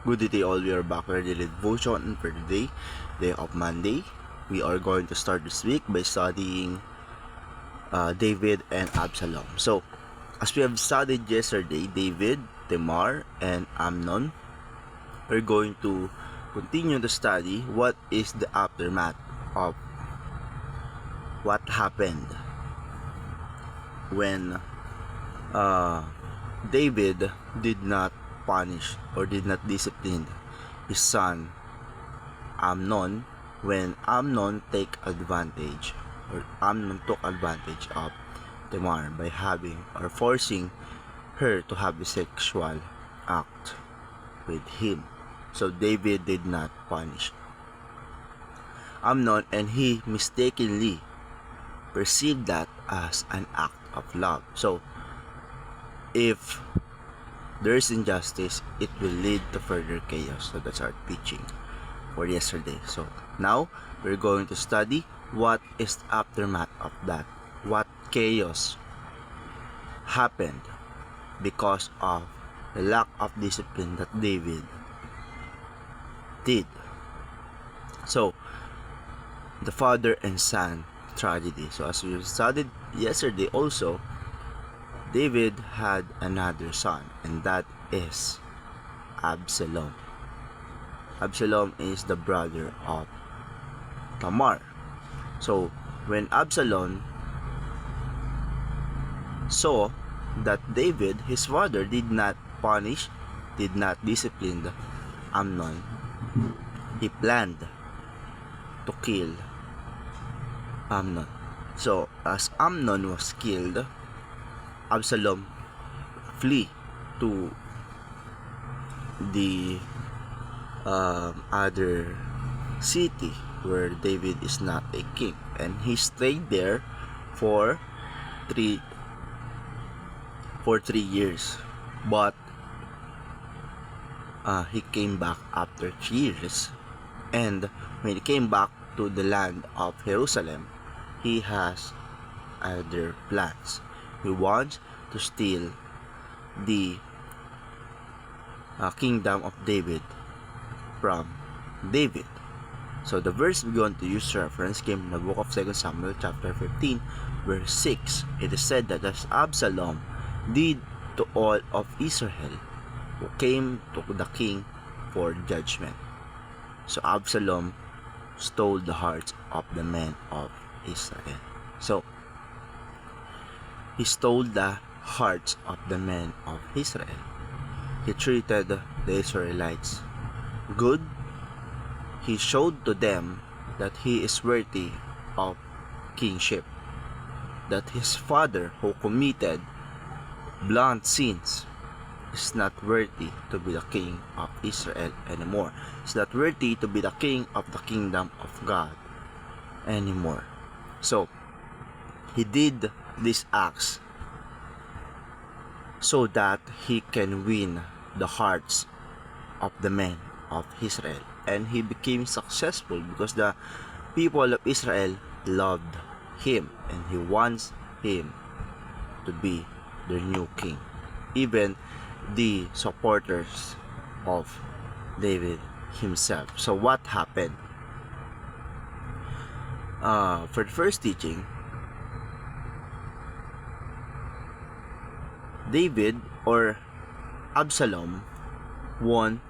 Good day all, we are back with our daily devotion for today, day of Monday. We are going to start this week by studying David and Absalom. So, as we have studied yesterday, David, Tamar, and Amnon, we're going to continue to study what is the aftermath of what happened when David did not punish or did not discipline his son Amnon when Amnon took advantage of Tamar by having or forcing her to have a sexual act with him. So David did not punish Amnon, and he mistakenly perceived that as an act of love. So if there is injustice, it will lead to further chaos. So that's our teaching for yesterday. So now we're going to study what is the aftermath of that. What chaos happened because of the lack of discipline that David did. So the father and son tragedy. So as we studied yesterday also, David had another son, and that is Absalom. Absalom is the brother of Tamar. So when Absalom saw that David, his father, did not punish, did not discipline Amnon, he planned to kill Amnon. So as Amnon was killed, Absalom flee to the other city where David is not a king, and he stayed there for 3 years. But he came back after 3 years, and when he came back to the land of Jerusalem, he has other plans. He wants to steal the kingdom of David from David. So the verse we're going to use reference came in the book of 2 Samuel chapter 15 verse 6. It is said that as Absalom did to all of Israel who came to the king for judgment. So Absalom stole the hearts of the men of Israel. So he stole the hearts of the men of Israel. He treated the Israelites good. He showed to them that he is worthy of kingship, that his father who committed blunt sins is not worthy to be the king of Israel anymore. Is not worthy to be the king of the kingdom of God anymore. So he did these acts so that he can win the hearts of the men of Israel, and he became successful because the people of Israel loved him, and he wants him to be their new king. Even the supporters of David himself. So what happened? For the first teaching, David or Absalom won,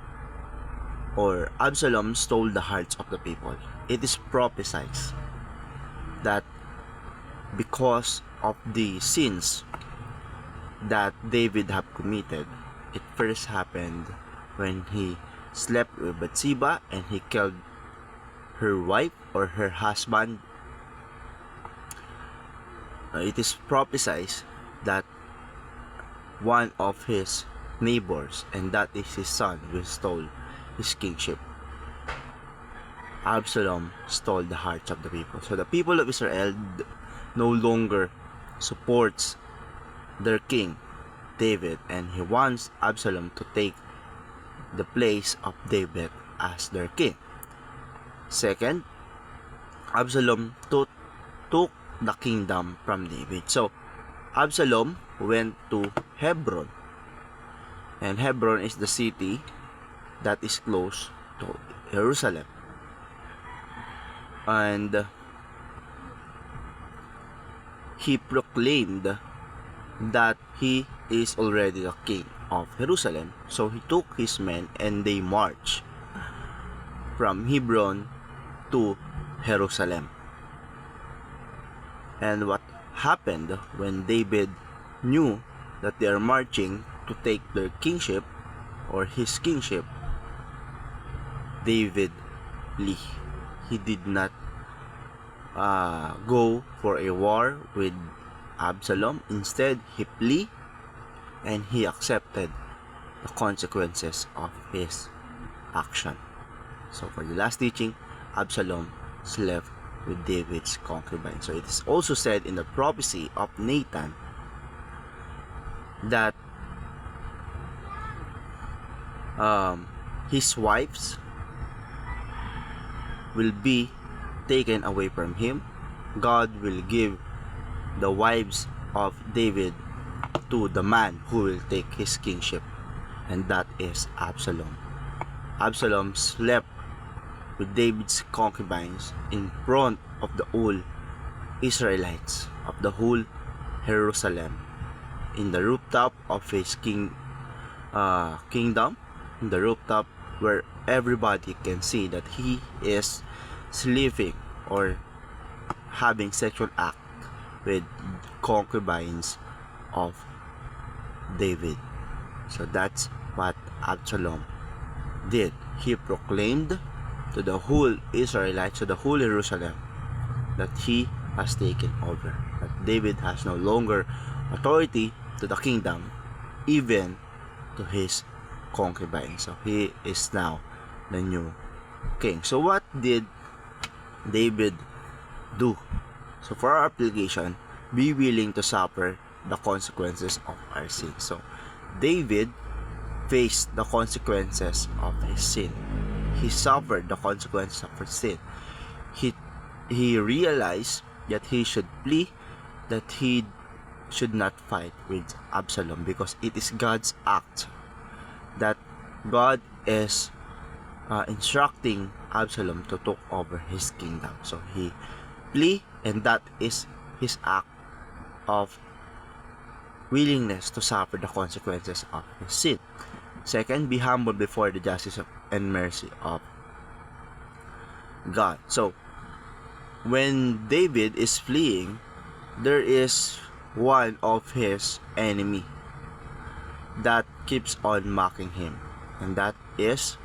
or Absalom stole the hearts of the people. It is prophesied that because of the sins that David have committed, it first happened when he slept with Bathsheba and he killed her wife or her husband. It is prophesied that one of his neighbors, and that is his son, will stole his kingship. Absalom stole the hearts of the people. So the people of Israel no longer supports their king David, and he wants Absalom to take the place of David as their king. Second, Absalom took the kingdom from David. So Absalom went to Hebron, and Hebron is the city that is close to Jerusalem. And he proclaimed that he is already the king of Jerusalem. So he took his men and they marched from Hebron to Jerusalem. And what happened when David knew that they are marching to take their kingship or his kingship? David flee. He did not go for a war with Absalom. Instead, he flee and he accepted the consequences of his action. So for the last teaching, Absalom slept with David's concubine. So it is also said in the prophecy of Nathan that his wives will be taken away from him. God will give the wives of David to the man who will take his kingship, and that is Absalom. Absalom slept with David's concubines in front of the whole Israelites, of the whole Jerusalem, in the rooftop of his kingdom, in the rooftop where everybody can see that he is sleeping or having sexual act with concubines of David. So that's what Absalom did. He proclaimed to the whole Israelites, to the whole Jerusalem, that he has taken over, that David has no longer authority to the kingdom, even to his concubine. So he is now the new king. So what did David do? So for our application, be willing to suffer the consequences of our sin. So David faced the consequences of his sin. He suffered the consequences of his sin. He realized that he should flee, that he should not fight with Absalom, because it is God's act, that God is instructing Absalom to take over his kingdom. So he flee, and that is his act of willingness to suffer the consequences of his sin. Second, be humble before the justice and mercy of God. So when David is fleeing, there is one of his enemy that keeps on mocking him, and that is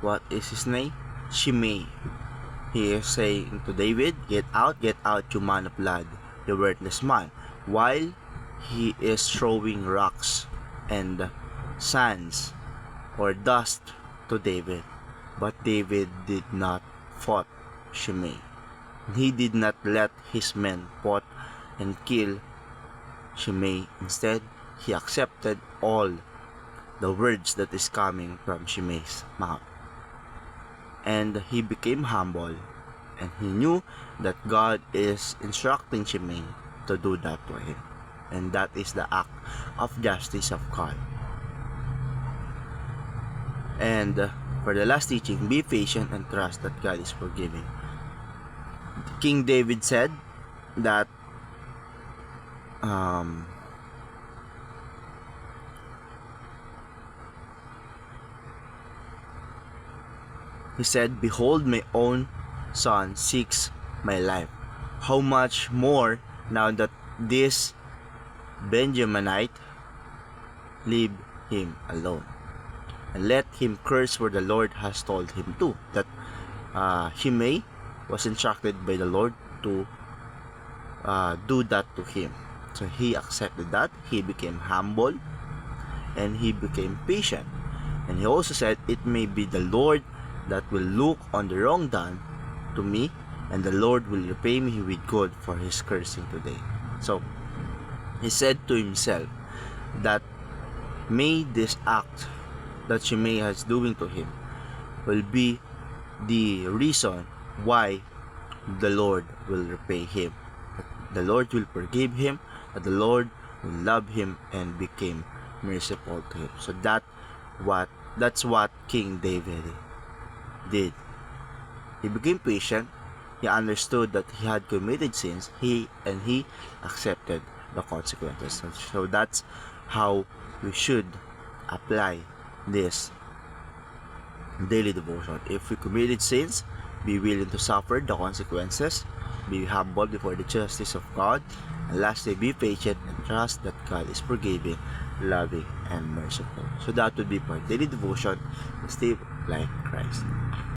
what is his name? Shimei. He is saying to David, get out, you man of blood, the worthless man," while he is throwing rocks and sands or dust to David. But David did not fight Shimei. He did not let his men fight and kill Shimei. Instead, he accepted all the words that is coming from Shimei's mouth. And he became humble, and he knew that God is instructing Shimei to do that to him. And that is the act of justice of God. And for the last teaching, be patient and trust that God is forgiving. King David said that he said, "Behold, my own son seeks my life. How much more now that this Benjaminite leave him alone, and let him curse where the Lord has told him to." That Shimei was instructed by the Lord to do that to him. So he accepted that. He became humble and he became patient. And he also said, "It may be the Lord that will look on the wrong done to me, and the Lord will repay me with good for his cursing today." So he said to himself that may this act that Shimei is doing to him will be the reason why the Lord will repay him, that the Lord will forgive him, that the Lord who loved him and became merciful to him. So that's what King David did. He became patient. He understood that he had committed sins. He accepted the consequences. So that's how we should apply this daily devotion. If we committed sins, be willing to suffer the consequences. Be humble before the justice of God. And lastly, be patient and trust that God is forgiving, loving, and merciful. So that would be for daily devotion. Stay like Christ.